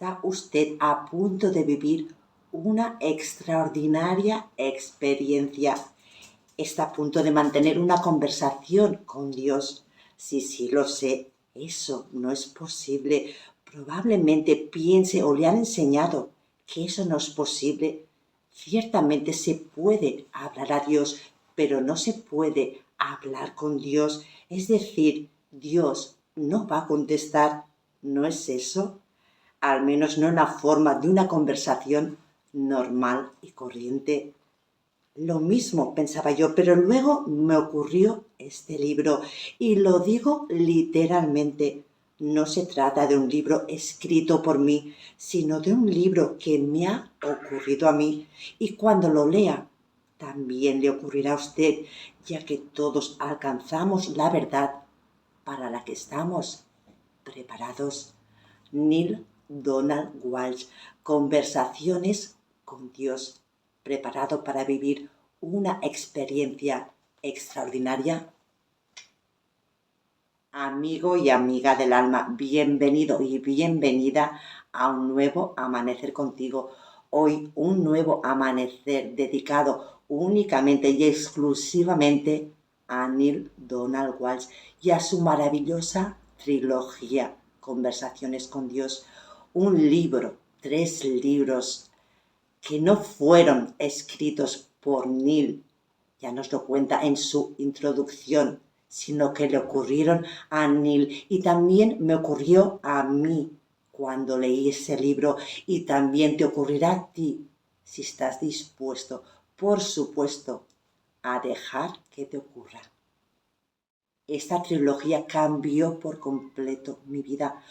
Está usted a punto de vivir una extraordinaria experiencia. Está a punto de mantener una conversación con Dios. Sí, lo sé, eso no es posible. Probablemente piense o le han enseñado que eso no es posible. Ciertamente se puede hablar a Dios, pero no se puede hablar con Dios. Es decir, Dios no va a contestar. ¿No es eso? Al menos no en la forma de una conversación normal y corriente. Lo mismo pensaba yo, pero luego me ocurrió este libro y lo digo literalmente. No se trata de un libro escrito por mí, sino de un libro que me ha ocurrido a mí, y cuando lo lea también le ocurrirá a usted, ya que todos alcanzamos la verdad para la que estamos preparados. Neale Donald Walsch, Conversaciones con Dios, preparado para vivir una experiencia extraordinaria. Amigo y amiga del alma, bienvenido y bienvenida a un nuevo amanecer contigo. Hoy un nuevo amanecer dedicado únicamente y exclusivamente a Neale Donald Walsch y a su maravillosa trilogía Conversaciones con Dios. Un libro, 3 libros que no fueron escritos por Neale, ya nos lo cuenta en su introducción, sino que le ocurrieron a Neale y también me ocurrió a mí cuando leí ese libro y también te ocurrirá a ti si estás dispuesto, por supuesto, a dejar que te ocurra. Esta trilogía cambió por completo mi vida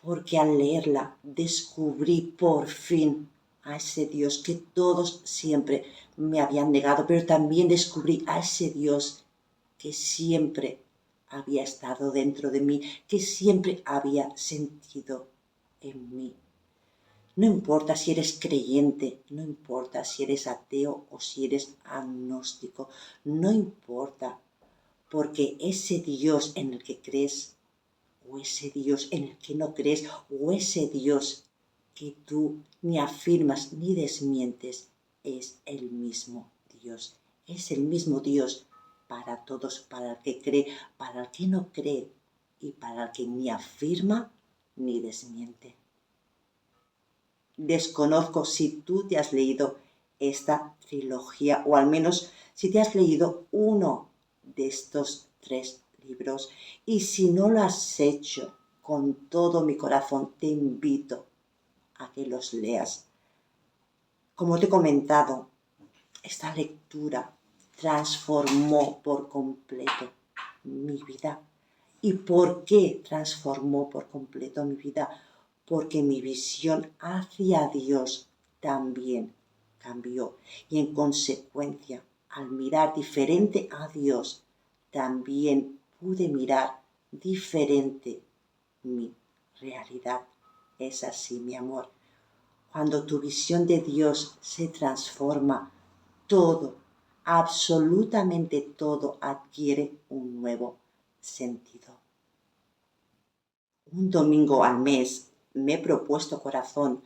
porque al leerla descubrí por fin a ese Dios que todos siempre me habían negado, pero también descubrí a ese Dios que siempre había estado dentro de mí, que siempre había sentido en mí. No importa si eres creyente, no importa si eres ateo o si eres agnóstico, no importa, porque ese Dios en el que crees, o ese Dios en el que no crees, o ese Dios que tú ni afirmas ni desmientes, es el mismo Dios. Es el mismo Dios para todos, para el que cree, para el que no cree y para el que ni afirma ni desmiente. Desconozco si tú te has leído esta trilogía, o al menos si te has leído uno de estos 3 libros, y si no lo has hecho, con todo mi corazón te invito a que los leas. Como te he comentado, esta lectura transformó por completo mi vida. ¿Y por qué transformó por completo mi vida? Porque mi visión hacia Dios también cambió. Y en consecuencia, al mirar diferente a Dios, también pude mirar diferente mi realidad. Es así, mi amor. Cuando tu visión de Dios se transforma, todo, absolutamente todo, adquiere un nuevo sentido. Un domingo al mes me he propuesto, corazón,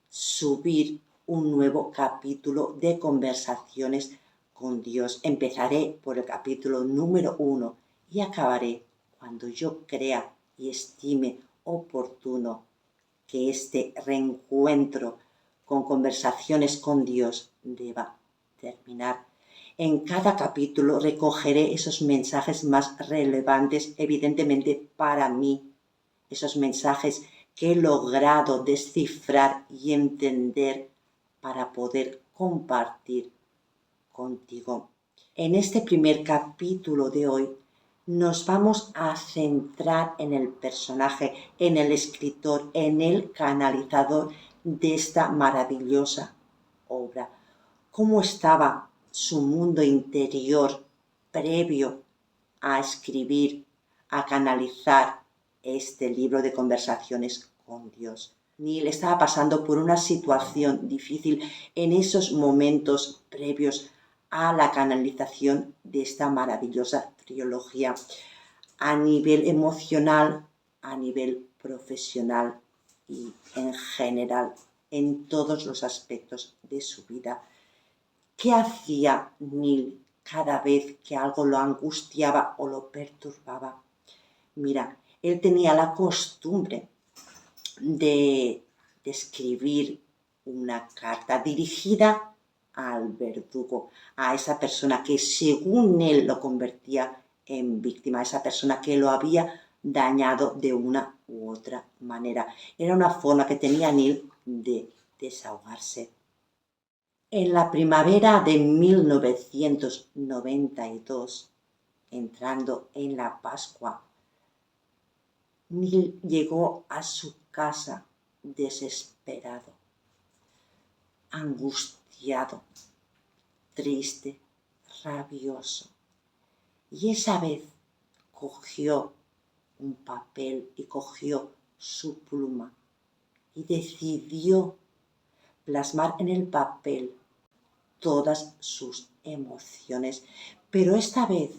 subir un nuevo capítulo de Conversaciones con Dios. Empezaré por el capítulo número 1 y acabaré cuando yo crea y estime oportuno que este reencuentro con Conversaciones con Dios deba terminar. En cada capítulo recogeré esos mensajes más relevantes, evidentemente para mí, esos mensajes que he logrado descifrar y entender para poder compartir contigo. En este primer capítulo de hoy nos vamos a centrar en el personaje, en el escritor, en el canalizador de esta maravillosa obra. ¿Cómo estaba su mundo interior previo a escribir, a canalizar este libro de Conversaciones con Dios? Neale estaba pasando por una situación difícil en esos momentos previos a la canalización de esta maravillosa trilogía, a nivel emocional, a nivel profesional y en general en todos los aspectos de su vida. ¿Qué hacía Neil cada vez que algo lo angustiaba o lo perturbaba? Mira, él tenía la costumbre de escribir una carta dirigida al verdugo, a esa persona que según él lo convertía en víctima, a esa persona que lo había dañado de una u otra manera. Era una forma que tenía Neil de desahogarse. En la primavera de 1992, entrando en la Pascua, Neil llegó a su casa desesperado, angustiado, triste, rabioso. Y esa vez cogió un papel y cogió su pluma y decidió plasmar en el papel todas sus emociones. Pero esta vez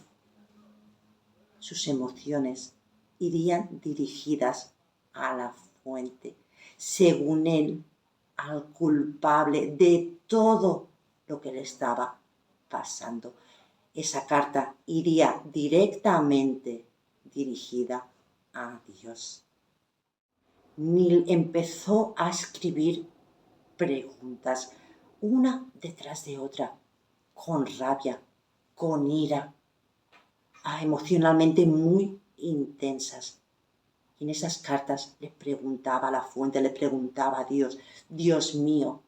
sus emociones irían dirigidas a la fuente, según él, al culpable de todo lo que le estaba pasando. Esa carta iría directamente dirigida a Dios. Neil empezó a escribir preguntas, una detrás de otra, con rabia, con ira, emocionalmente muy intensas. Y en esas cartas le preguntaba a la fuente, le preguntaba a Dios, Dios mío,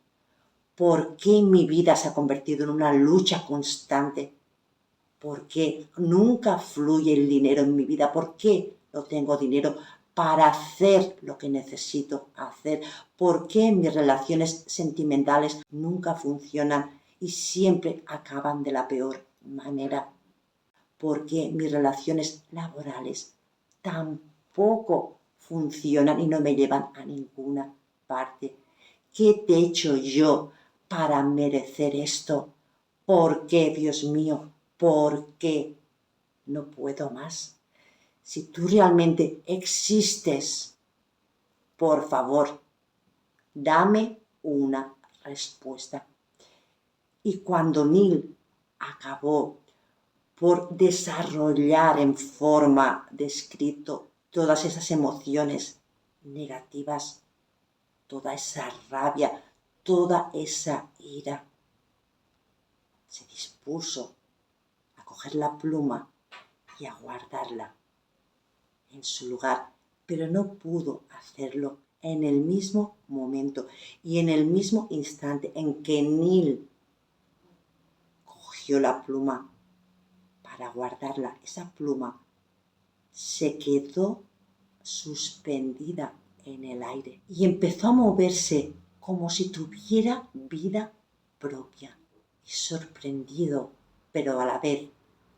¿por qué mi vida se ha convertido en una lucha constante? ¿Por qué nunca fluye el dinero en mi vida? ¿Por qué no tengo dinero para hacer lo que necesito hacer? ¿Por qué mis relaciones sentimentales nunca funcionan y siempre acaban de la peor manera? ¿Por qué mis relaciones laborales tampoco funcionan y no me llevan a ninguna parte? ¿Qué te he hecho yo para merecer esto? ¿Por qué, Dios mío? ¿Por qué? No puedo más. Si tú realmente existes, por favor, dame una respuesta. Y cuando Neil acabó por desarrollar en forma de escrito todas esas emociones negativas, toda esa rabia, toda esa ira, se dispuso a coger la pluma y a guardarla en su lugar, pero no pudo hacerlo en el mismo momento y en el mismo instante en que Neil cogió la pluma para guardarla. Esa pluma se quedó suspendida en el aire y empezó a moverse como si tuviera vida propia. Y sorprendido, pero a la vez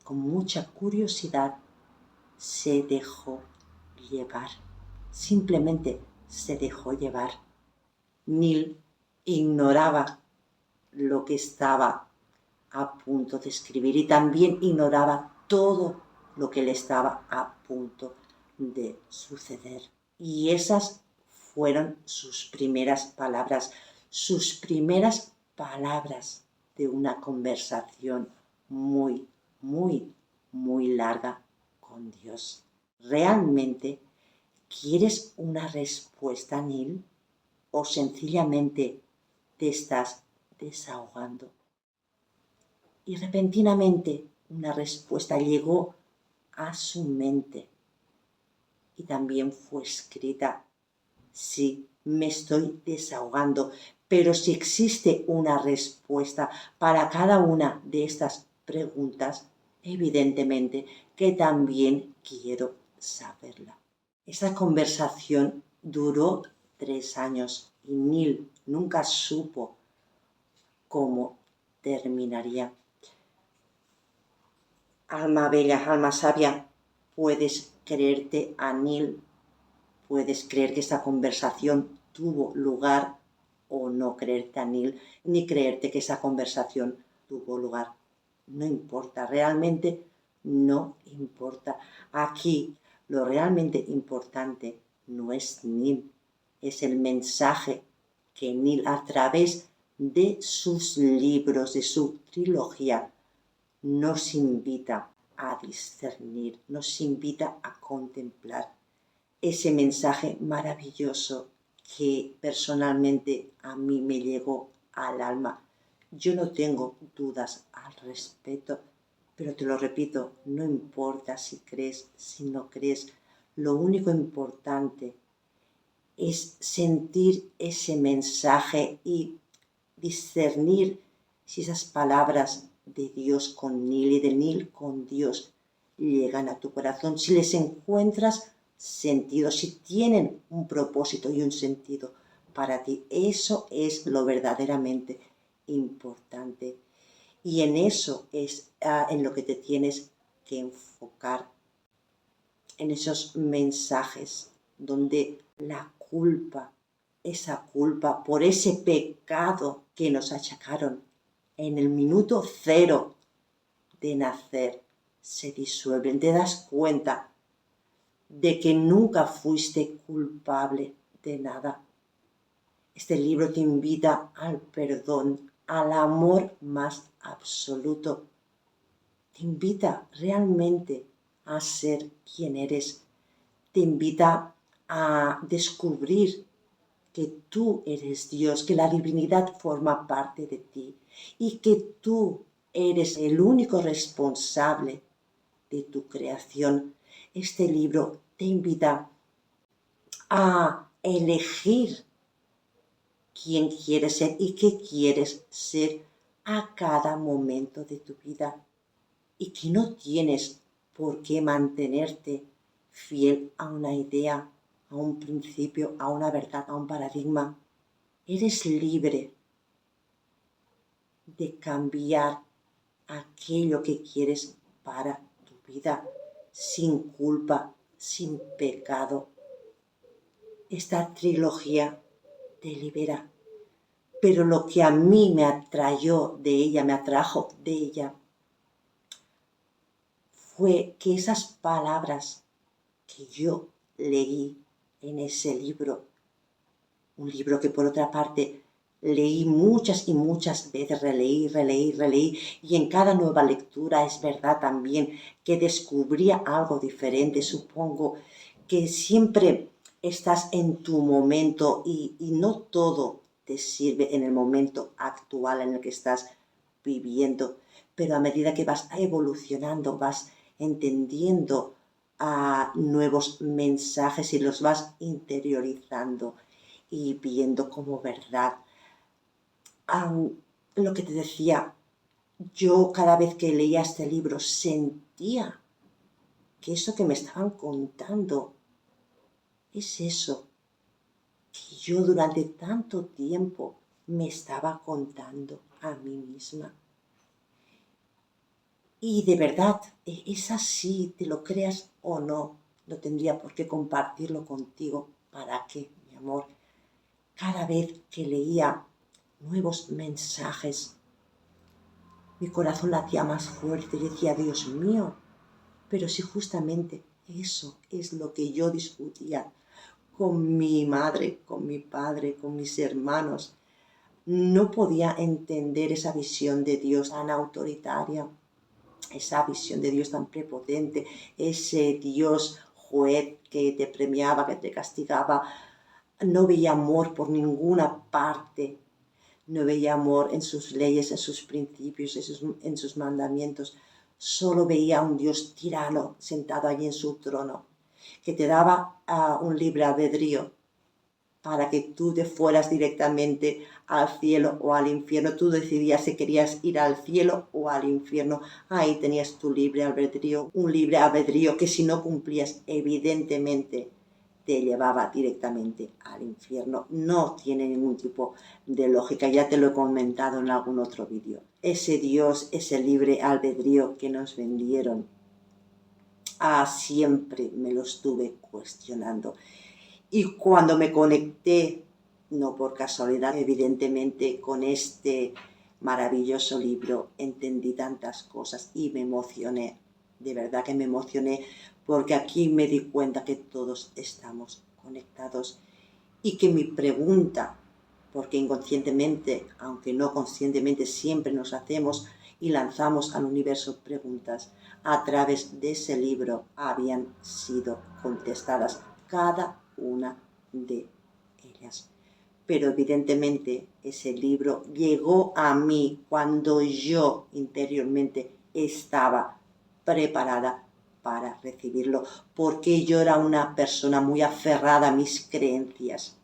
con mucha curiosidad, se dejó llevar. Simplemente se dejó llevar. Neil ignoraba lo que estaba a punto de escribir y también ignoraba todo lo que le estaba a punto de suceder. Y esas fueron sus primeras palabras de una conversación muy, muy, muy larga con Dios. ¿Realmente quieres una respuesta, Neil? ¿O sencillamente te estás desahogando? Y repentinamente una respuesta llegó a su mente y también fue escrita. Sí, me estoy desahogando, pero si existe una respuesta para cada una de estas preguntas, evidentemente que también quiero saberla. Esa conversación duró 3 años y Neil nunca supo cómo terminaría. Alma bella, alma sabia, puedes creerte a Neil, puedes creer que esa conversación tuvo lugar o no creerte a Neil, ni creerte que esa conversación tuvo lugar. No importa, realmente no importa. Aquí lo realmente importante no es Neil, es el mensaje que Neil, a través de sus libros, de su trilogía, nos invita a discernir, nos invita a contemplar ese mensaje maravilloso que personalmente a mí me llegó al alma. Yo no tengo dudas al respecto, pero te lo repito, no importa si crees, si no crees, lo único importante es sentir ese mensaje y discernir si esas palabras de Dios con Neil y de Neil con Dios llegan a tu corazón, si les encuentras sentido, si tienen un propósito y un sentido para ti. Eso es lo verdaderamente importante. Y en eso es en lo que te tienes que enfocar, en esos mensajes donde la culpa, esa culpa por ese pecado que nos achacaron en el minuto cero de nacer, se disuelven. Te das cuenta de que nunca fuiste culpable de nada. Este libro te invita al perdón, al amor más absoluto. Te invita realmente a ser quien eres. Te invita a descubrir que tú eres Dios, que la divinidad forma parte de ti y que tú eres el único responsable de tu creación. Este libro te invita a elegir quién quieres ser y qué quieres ser a cada momento de tu vida y que no tienes por qué mantenerte fiel a una idea, a un principio, a una verdad, a un paradigma. Eres libre de cambiar aquello que quieres para tu vida, sin culpa, sin pecado. Esta trilogía te libera, pero lo que a mí me atrajo de ella, fue que esas palabras que yo leí en ese libro, un libro que por otra parte leí muchas y muchas veces, releí, y en cada nueva lectura es verdad también que descubría algo diferente. Supongo que siempre estás en tu momento y no todo te sirve en el momento actual en el que estás viviendo, pero a medida que vas evolucionando, vas entendiendo nuevos mensajes y los vas interiorizando y viendo como verdad. Lo que te decía, yo cada vez que leía este libro sentía que eso que me estaban contando es eso que yo durante tanto tiempo me estaba contando a mí misma. Y de verdad, es así, te lo creas o no, no tendría por qué compartirlo contigo. ¿Para qué, mi amor? Cada vez que leía nuevos mensajes, mi corazón latía más fuerte. Yo decía, Dios mío, pero si justamente eso es lo que yo discutía con mi madre, con mi padre, con mis hermanos. No podía entender esa visión de Dios tan autoritaria, esa visión de Dios tan prepotente, ese Dios juez que te premiaba, que te castigaba. No veía amor por ninguna parte. No veía amor en sus leyes, en sus principios, en sus mandamientos. Solo veía a un Dios tirano sentado allí en su trono, que te daba un libre albedrío para que tú te fueras directamente al cielo o al infierno. Tú decidías si querías ir al cielo o al infierno. Ahí tenías tu libre albedrío, un libre albedrío que si no cumplías, evidentemente te llevaba directamente al infierno. No tiene ningún tipo de lógica, ya te lo he comentado en algún otro vídeo. Ese Dios, ese libre albedrío que nos vendieron, siempre me lo estuve cuestionando. Y cuando me conecté, no por casualidad, evidentemente, con este maravilloso libro, entendí tantas cosas y me emocioné. De verdad que me emocioné porque aquí me di cuenta que todos estamos conectados Y que mi pregunta, porque inconscientemente, aunque no conscientemente, siempre nos hacemos y lanzamos al universo preguntas, a través de ese libro habían sido contestadas cada una de ellas. Pero evidentemente ese libro llegó a mí cuando yo interiormente estaba preparada para recibirlo, porque yo era una persona muy aferrada a mis creencias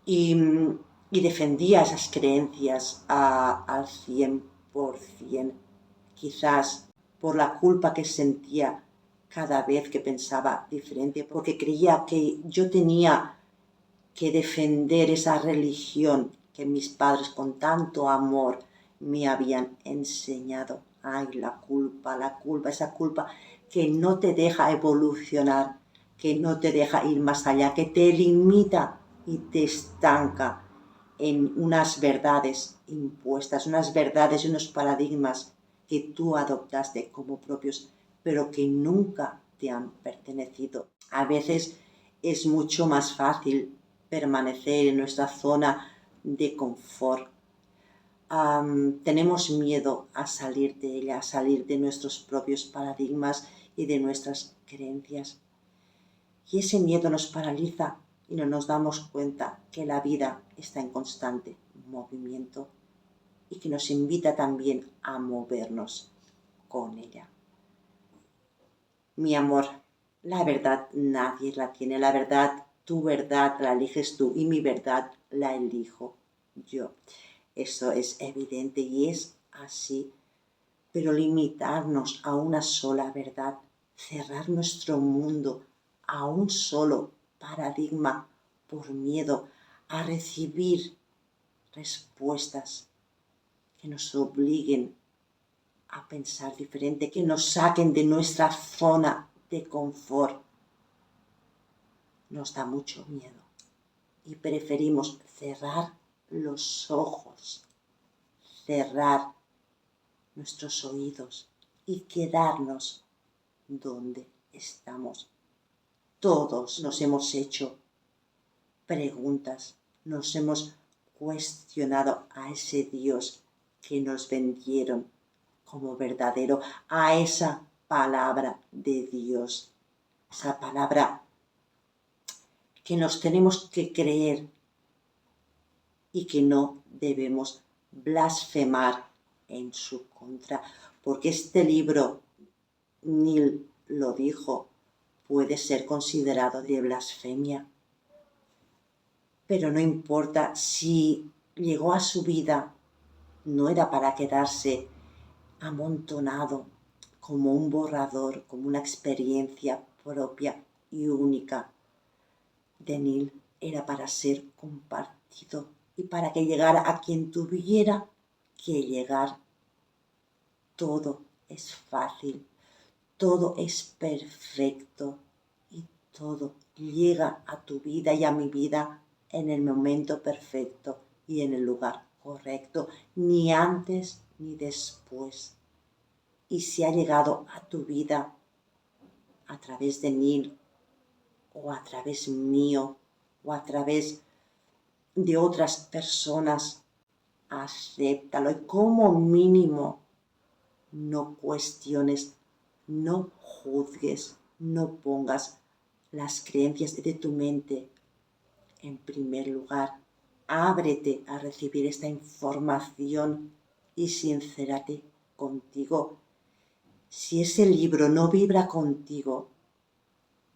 y, y defendía esas creencias al 100%, quizás por la culpa que sentía cada vez que pensaba diferente, porque creía que yo tenía que defender esa religión que mis padres con tanto amor me habían enseñado. Ay, la culpa, esa culpa que no te deja evolucionar, que no te deja ir más allá, que te limita y te estanca en unas verdades impuestas, unas verdades y unos paradigmas que tú adoptaste como propios, pero que nunca te han pertenecido. A veces es mucho más fácil permanecer en nuestra zona de confort. Tenemos miedo a salir de ella, a salir de nuestros propios paradigmas y de nuestras creencias. Y ese miedo nos paraliza y no nos damos cuenta que la vida está en constante movimiento y que nos invita también a movernos con ella. Mi amor, la verdad nadie la tiene, la verdad, tu verdad la eliges tú y mi verdad la elijo yo. Eso es evidente y es así, pero limitarnos a una sola verdad, cerrar nuestro mundo a un solo paradigma por miedo a recibir respuestas que nos obliguen a pensar diferente, que nos saquen de nuestra zona de confort, nos da mucho miedo y preferimos cerrar los ojos, cerrar nuestros oídos y quedarnos donde estamos. Todos nos hemos hecho preguntas, nos hemos cuestionado a ese Dios que nos vendieron como verdadero, a esa palabra de Dios, esa palabra que nos tenemos que creer y que no debemos blasfemar en su contra, porque este libro, Neil lo dijo, puede ser considerado de blasfemia. Pero no importa si llegó a su vida, no era para quedarse amontonado como un borrador, como una experiencia propia y única de Neil, era para ser compartido y para que llegara a quien tuviera que llegar. Todo es fácil, todo es perfecto y todo llega a tu vida y a mi vida en el momento perfecto y en el lugar correcto, ni antes ni después. Y si ha llegado a tu vida a través de Neil o a través mío o a través de otras personas, acéptalo y como mínimo no cuestiones, no juzgues, no pongas las creencias de tu mente en primer lugar. Ábrete a recibir esta información y sincérate contigo. Si ese libro no vibra contigo,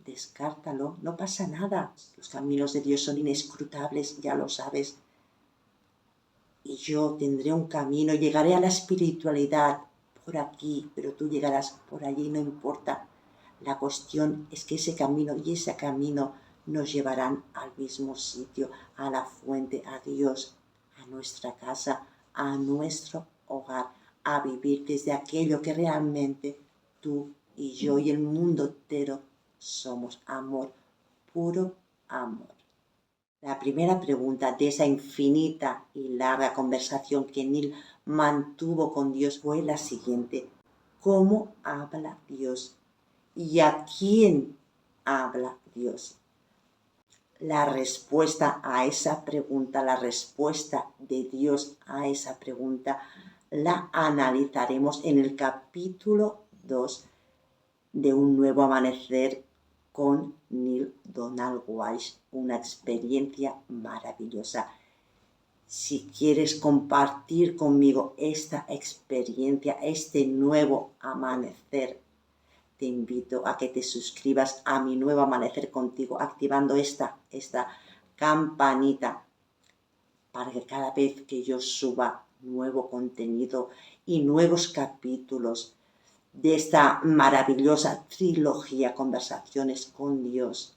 descártalo, no pasa nada. Los caminos de Dios son inescrutables, ya lo sabes. Y yo tendré un camino, llegaré a la espiritualidad por aquí, pero tú llegarás por allí, no importa. La cuestión es que ese camino y ese camino nos llevarán al mismo sitio, a la fuente, a Dios, a nuestra casa, a nuestro hogar, a vivir desde aquello que realmente tú y yo y el mundo entero somos: amor, puro amor. La primera pregunta de esa infinita y larga conversación que Neil mantuvo con Dios fue la siguiente: ¿cómo habla Dios? ¿Y a quién habla Dios? la respuesta a esa pregunta, la respuesta de Dios a esa pregunta, la analizaremos en el capítulo 2 de Un Nuevo Amanecer con Neale Donald Walsch, una experiencia maravillosa. Si quieres compartir conmigo esta experiencia, este nuevo amanecer, te invito a que te suscribas a mi Nuevo Amanecer contigo, activando esta campanita para que cada vez que yo suba nuevo contenido y nuevos capítulos de esta maravillosa trilogía Conversaciones con Dios,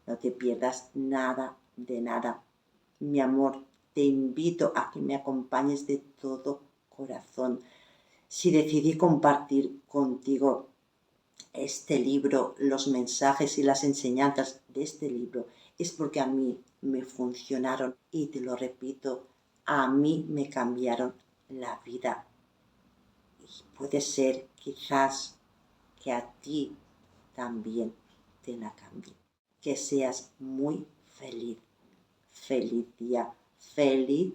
no te pierdas nada de nada. Mi amor, te invito a que me acompañes de todo corazón. Si decidí compartir contigo este libro, los mensajes y las enseñanzas de este libro, es porque a mí me funcionaron y te lo repito, a mí me cambiaron la vida. Y puede ser quizás que a ti también te la cambie. Que seas muy feliz. Feliz día, feliz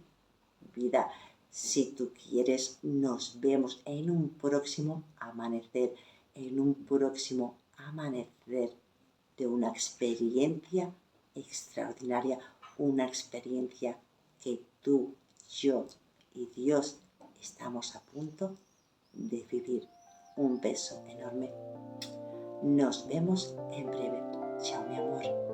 vida. Si tú quieres, nos vemos en un próximo amanecer, de una experiencia extraordinaria, una experiencia que tú, yo y Dios estamos a punto de vivir. Un beso enorme. Nos vemos en breve. Chao, mi amor.